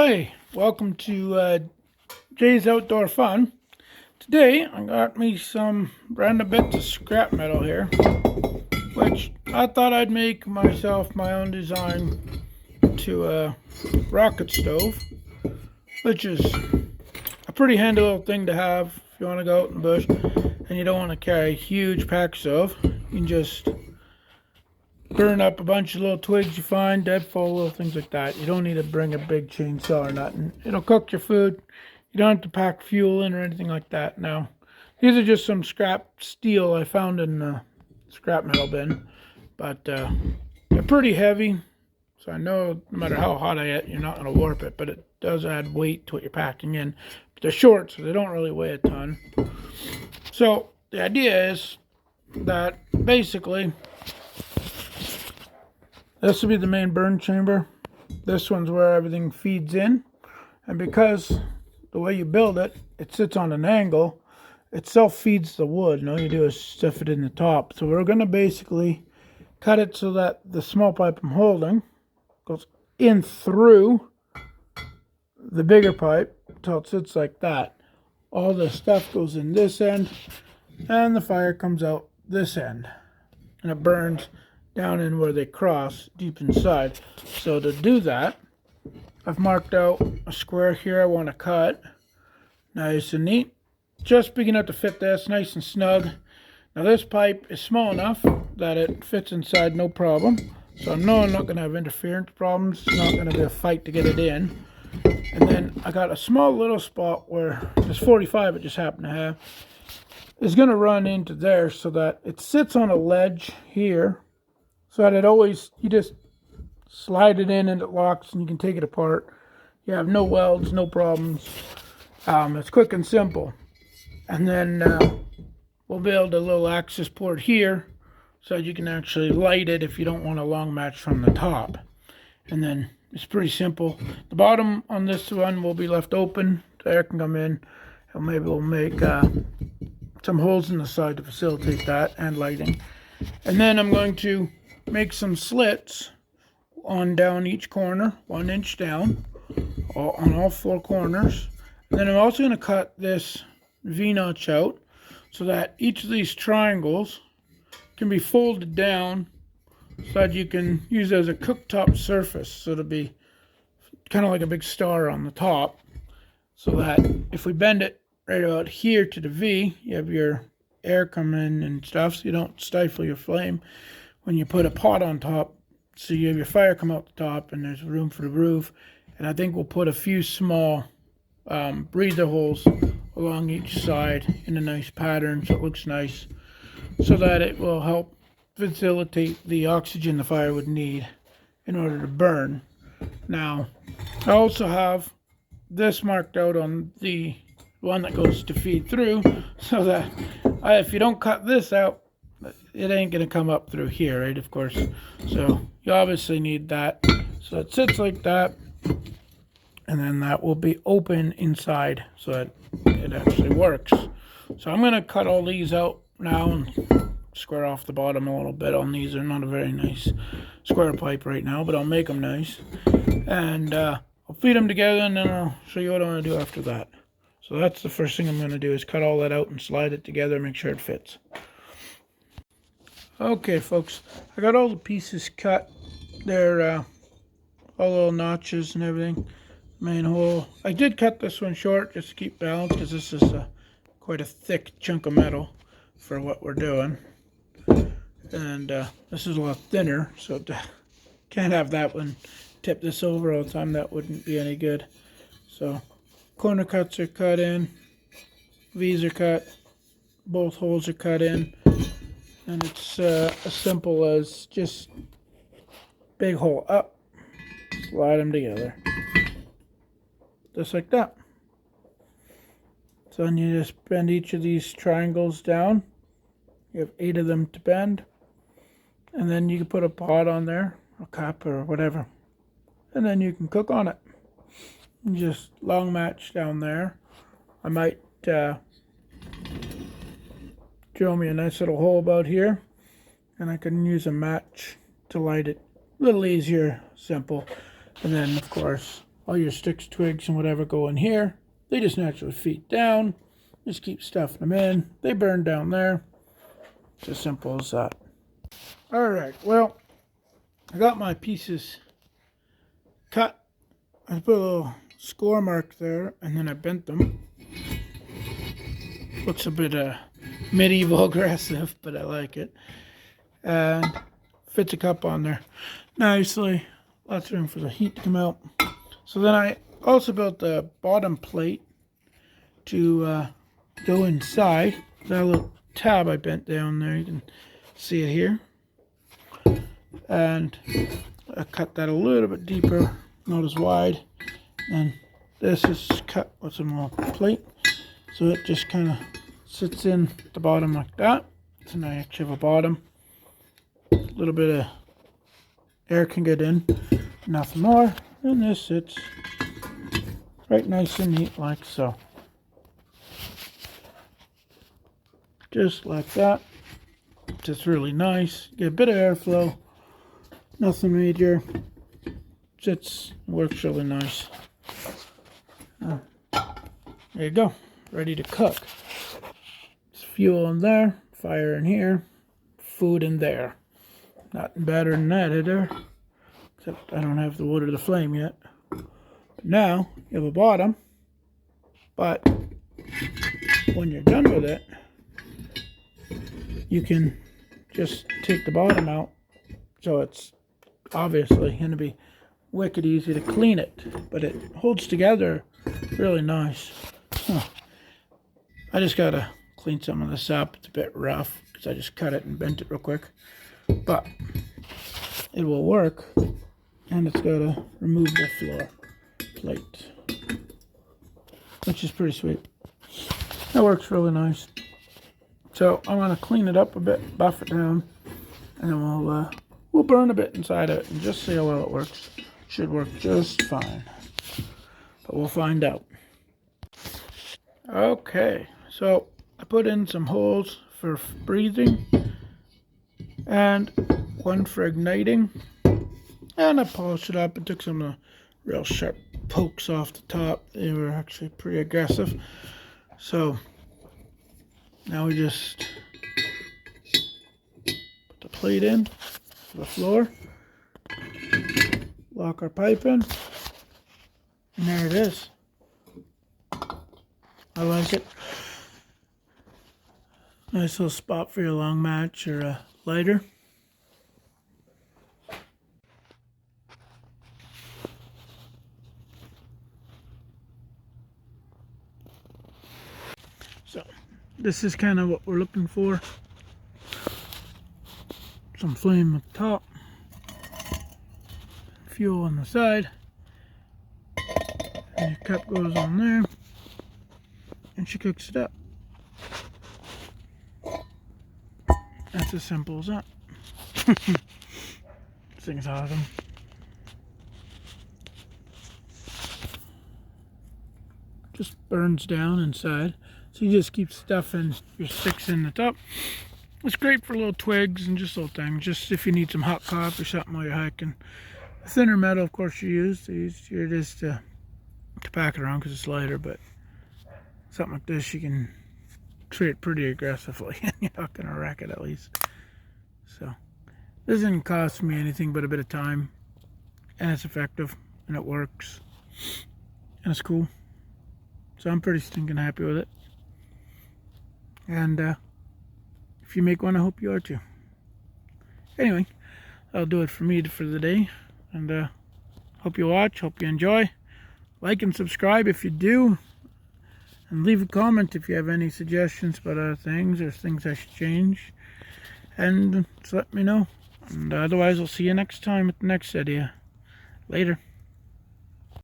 Hi, welcome to Jay's Outdoor Fun. Today I got me some random bits of scrap metal here, which I thought I'd make myself my own design to a rocket stove, which is a pretty handy little thing to have if you want to go out in the bush and you don't want to carry huge packs of. You can just burn up a bunch of little twigs you find, deadfall, little things like that. You don't need to bring a big chainsaw or nothing. It'll cook your food. You don't have to pack fuel in or anything like that. Now, these are just some scrap steel I found in the scrap metal bin, but they're pretty heavy, so I know no matter how hot I get, you're not going to warp it, but it does add weight to what you're packing in. But they're short, so they don't really weigh a ton. So the idea is that basically this will be the main burn chamber. This one's where everything feeds in. And because the way you build it, it sits on an angle, it self-feeds the wood. And all you do is stuff it in the top. So we're going to basically cut it so that the small pipe I'm holding goes in through the bigger pipe until it sits like that. All the stuff goes in this end, and the fire comes out this end. And it burns down in where they cross deep inside. So to do that, I've marked out a square here I want to cut. Nice and neat. Just big enough to fit this, nice and snug. Now this pipe is small enough that it fits inside no problem. So I know I'm not going to have interference problems. It's not going to be a fight to get it in. And then I got a small little spot where this 45 it just happened to have is going to run into there so that it sits on a ledge here. So that it always, you just slide it in and it locks and you can take it apart. You have no welds, no problems. It's quick and simple. And then we'll build a little access port here so that you can actually light it if you don't want a long match from the top. And then it's pretty simple. The bottom on this one will be left open so air can come in. And maybe we'll make some holes in the side to facilitate that and lighting. And then I'm going to make some slits on down each corner, 1 inch down, on all 4 corners. And then I'm also going to cut this V-notch out so that each of these triangles can be folded down so that you can use it as a cooktop surface. So it'll be kind of like a big star on the top, so that if we bend it right about here to the V, you have your air come in and stuff, so you don't stifle your flame when you put a pot on top. So you have your fire come out the top and there's room for the roof. And I think we'll put a few small breather holes along each side in a nice pattern so it looks nice, so that it will help facilitate the oxygen the fire would need in order to burn. Now, I also have this marked out on the one that goes to feed through, so that if you don't cut this out, it ain't going to come up through here, right, of course. So you obviously need that. So it sits like that, and then that will be open inside so that it actually works. So I'm going to cut all these out now and square off the bottom a little bit on these. They're not a very nice square pipe right now, but I'll make them nice. And I'll feed them together, and then I'll show you what I'm going to do after that. So that's the first thing I'm going to do, is cut all that out and slide it together, make sure it fits. Okay, folks, I got all the pieces cut. They're all little notches and everything. Main hole. I did cut this one short just to keep balance, because this is quite a thick chunk of metal for what we're doing. And this is a lot thinner, so can't have that one tip this over all the time. That wouldn't be any good. So corner cuts are cut in. V's are cut. Both holes are cut in. And it's as simple as just big hole up, slide them together, just like that. So then you just bend each of these triangles down. You have 8 of them to bend, and then you can put a pot on there, a cup or whatever, and then you can cook on it. And just long match down there. I might drill me a nice little hole about here, and I can use a match to light it. A little easier, simple. And then of course all your sticks, twigs, and whatever go in here. They just naturally feed down. Just keep stuffing them in. They burn down there. It's as simple as that. Alright, well, I got my pieces cut. I put a little score mark there, and then I bent them. Looks a bit medieval aggressive, but I like it. And fits a cup on there nicely. Lots of room for the heat to come out. So then I also built the bottom plate to go inside. That little tab I bent down there, you can see it here. And I cut that a little bit deeper, not as wide. And this is cut with some little plate, so it just kind of sits in the bottom like that. So now you actually have a bottom. A little bit of air can get in, nothing more. And this sits right nice and neat like so. Just like that. Just really nice. Get a bit of airflow. Nothing major. Sits, works really nice. There you go. Ready to cook. There's fuel in there. Fire in here. Food in there. Nothing better than that, is there? Except I don't have the wood or the flame yet. But now you have a bottom. But when you're done with it, you can just take the bottom out. So it's obviously going to be wicked easy to clean it. But it holds together really nice. I just got to clean some of this up. It's a bit rough because I just cut it and bent it real quick. But it will work. And it's got a removable floor plate, which is pretty sweet. That works really nice. So I'm going to clean it up a bit, buff it down, and then we'll burn a bit inside of it and just see how well it works. Should work just fine, but we'll find out. Okay, so I put in some holes for breathing and one for igniting, and I polished it up and took some of the real sharp pokes off the top. They were actually pretty aggressive. So now we just put the plate in to the floor, lock our pipe in, and there it is. I like it. Nice little spot for your long match or a lighter. So this is kind of what we're looking for. Some flame at the top, fuel on the side, and your cup goes on there, and she cooks it up. That's as simple as that. This thing's awesome. Just burns down inside. So you just keep stuffing your sticks in the top. It's great for little twigs and just little things. Just if you need some hot coffee or something while you're hiking. The thinner metal, of course, you use. The easier it is to pack it around because it's lighter. But something like this, you can treat it pretty aggressively. You're not going to wreck it at least. So this doesn't cost me anything but a bit of time. And it's effective. And it works. And it's cool. So I'm pretty stinking happy with it. And if you make one, I hope you are too. Anyway, that'll do it for me for the day. And hope you watch, hope you enjoy. Like and subscribe if you do. And leave a comment if you have any suggestions about other things or things I should change. And just let me know. And otherwise, I'll see you next time with the next idea. Later.